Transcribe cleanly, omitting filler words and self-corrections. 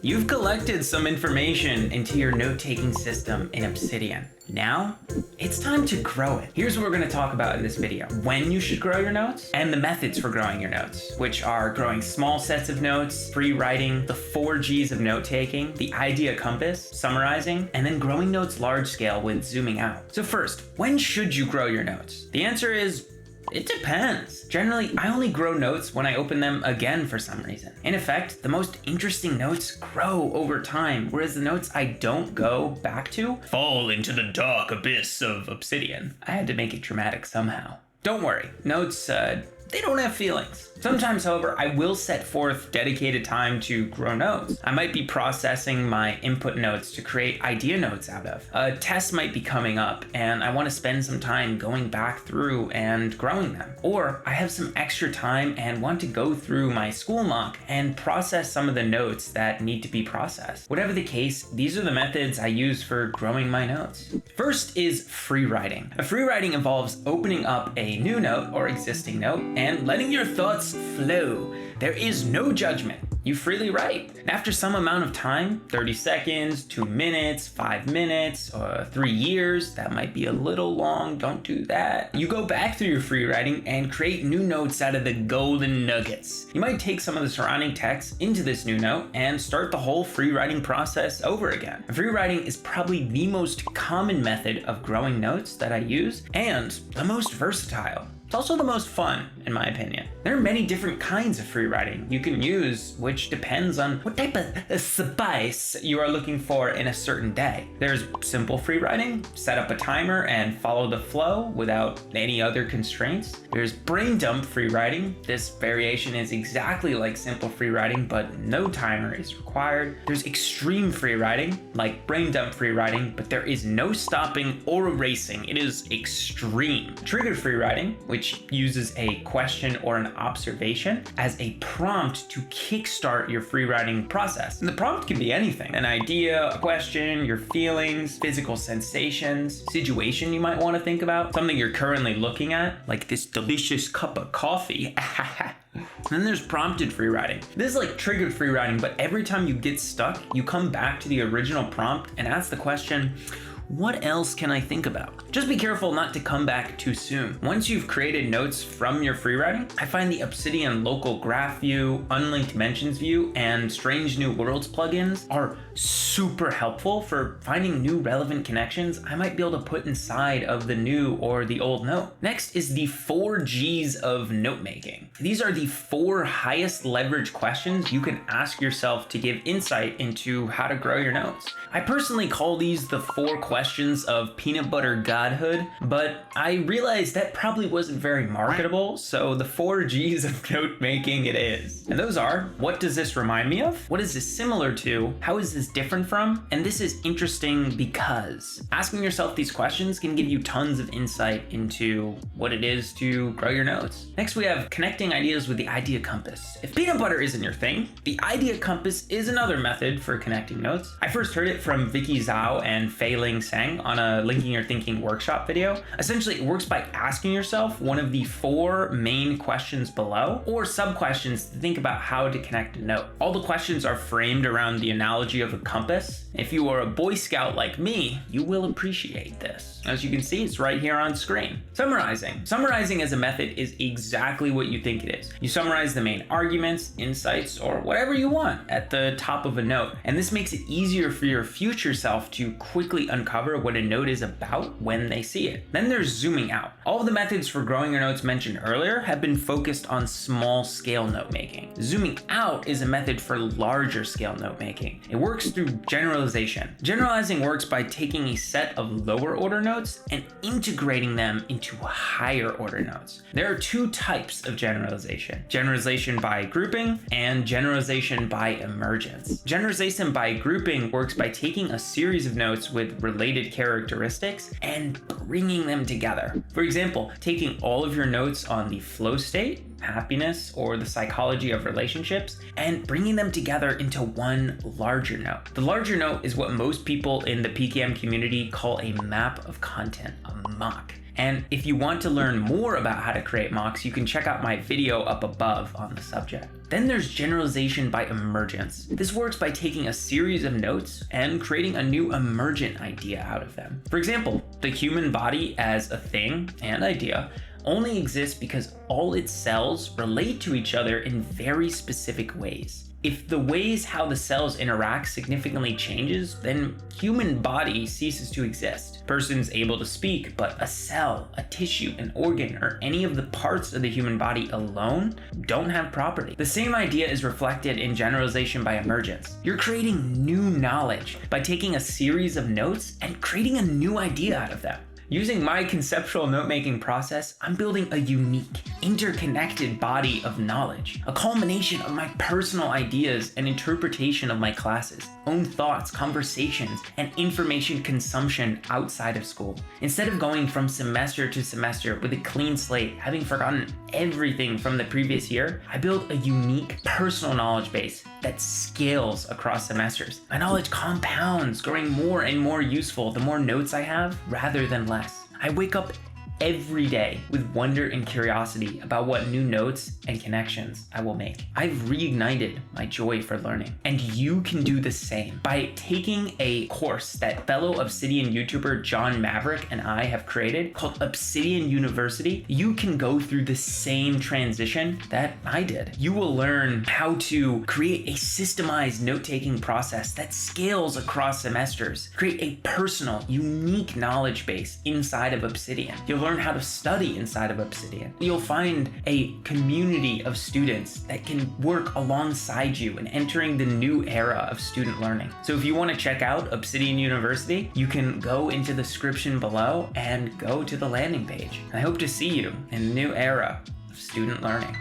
You've collected some information into your note-taking system in Obsidian. Now, it's time to grow it. Here's what we're gonna talk about in this video: when you should grow your notes, and the methods for growing your notes, which are growing small sets of notes, free writing, the 4 Gs of note-taking, the idea compass, summarizing, and then growing notes large scale with zooming out. So first, when should you grow your notes? The answer is, it depends. Generally, I only grow notes when I open them again for some reason. In effect, the most interesting notes grow over time, whereas the notes I don't go back to fall into the dark abyss of Obsidian. I had to make it dramatic somehow. Don't worry, notes, they don't have feelings. Sometimes, however, I will set forth dedicated time to grow notes. I might be processing my input notes to create idea notes out of. A test might be coming up and I want to spend some time going back through and growing them. Or I have some extra time and want to go through my school mock and process some of the notes that need to be processed. Whatever the case, these are the methods I use for growing my notes. First is free writing. A free writing involves opening up a new note or existing note and letting your thoughts flow. There is no judgment. You freely write. And after some amount of time, 30 seconds, 2 minutes, 5 minutes, or 3 years, that might be a little long, don't do that. You go back through your free writing and create new notes out of the golden nuggets. You might take some of the surrounding text into this new note and start the whole free writing process over again. Free writing is probably the most common method of growing notes that I use and the most versatile. It's also the most fun, in my opinion. There are many different kinds of free writing you can use, which depends on what type of spice you are looking for in a certain day. There's simple free writing, set up a timer and follow the flow without any other constraints. There's brain dump free writing. This variation is exactly like simple free writing, but no timer is required. There's extreme free writing, like brain dump free writing, but there is no stopping or erasing. It is extreme. Triggered free writing, which uses a question or an observation as a prompt to kickstart your free writing process. And the prompt can be anything: an idea, a question, your feelings, physical sensations, situation you might want to think about, something you're currently looking at, like this delicious cup of coffee. Then there's prompted free writing. This is like triggered free writing, but every time you get stuck, you come back to the original prompt and ask the question, what else can I think about? Just be careful not to come back too soon. Once you've created notes from your free writing, I find the Obsidian local graph view, unlinked mentions view, and strange new worlds plugins are super helpful for finding new relevant connections I might be able to put inside of the new or the old note. Next is the 4 Gs of notemaking. These are the 4 highest leverage questions you can ask yourself to give insight into how to grow your notes. I personally call these the 4 questions of peanut butter godhood, but I realized that probably wasn't very marketable, so the 4 Gs of note making it is. And those are: what does this remind me of? What is this similar to? How is this different from? And this is interesting because asking yourself these questions can give you tons of insight into what it is to grow your notes. Next, we have connecting ideas with the idea compass. If peanut butter isn't your thing, the idea compass is another method for connecting notes. I first heard it from Vicky Zhao and Fei Ling Sang on a Linking Your Thinking workshop video. Essentially, it works by asking yourself one of the 4 main questions below, or sub-questions to think about how to connect a note. All the questions are framed around the analogy of a compass. If you are a Boy Scout like me, you will appreciate this. As you can see, it's right here on screen. Summarizing. Summarizing as a method is exactly what you think it is. You summarize the main arguments, insights, or whatever you want at the top of a note. And this makes it easier for your future self to quickly uncover what a note is about when they see it. Then there's zooming out. All of the methods for growing your notes mentioned earlier have been focused on small scale note making. Zooming out is a method for larger scale note making. It works through generalization. Generalizing works by taking a set of lower order notes and integrating them into higher order notes. There are 2 types of generalization: generalization by grouping and generalization by emergence. Generalization by grouping works by taking a series of notes with related characteristics and bringing them together. For example, taking all of your notes on the flow state, happiness, or the psychology of relationships, and bringing them together into one larger note. The larger note is what most people in the PKM community call a map of content, a MOC. And if you want to learn more about how to create mocks, you can check out my video up above on the subject. Then there's generalization by emergence. This works by taking a series of notes and creating a new emergent idea out of them. For example, the human body as a thing and idea only exists because all its cells relate to each other in very specific ways. If the ways how the cells interact significantly changes, then human body ceases to exist. Person's able to speak, but a cell, a tissue, an organ, or any of the parts of the human body alone don't have property. The same idea is reflected in generalization by emergence. You're creating new knowledge by taking a series of notes and creating a new idea out of them. Using my conceptual note-making process, I'm building a unique, interconnected body of knowledge, a culmination of my personal ideas and interpretation of my classes, own thoughts, conversations, and information consumption outside of school. Instead of going from semester to semester with a clean slate, having forgotten everything from the previous year, I build a unique personal knowledge base that scales across semesters. My knowledge compounds, growing more and more useful the more notes I have rather than less. I wake up every day with wonder and curiosity about what new notes and connections I will make. I've reignited my joy for learning, and you can do the same by taking a course that fellow Obsidian YouTuber John Maverick and I have created called Obsidian University. You can go through the same transition that I did. You will learn how to create a systemized note-taking process that scales across semesters, create a personal, unique knowledge base inside of Obsidian. You'll learn how to study inside of Obsidian. You'll find a community of students that can work alongside you in entering the new era of student learning. So if you want to check out Obsidian University, you can go into the description below and go to the landing page. I hope to see you in the new era of student learning.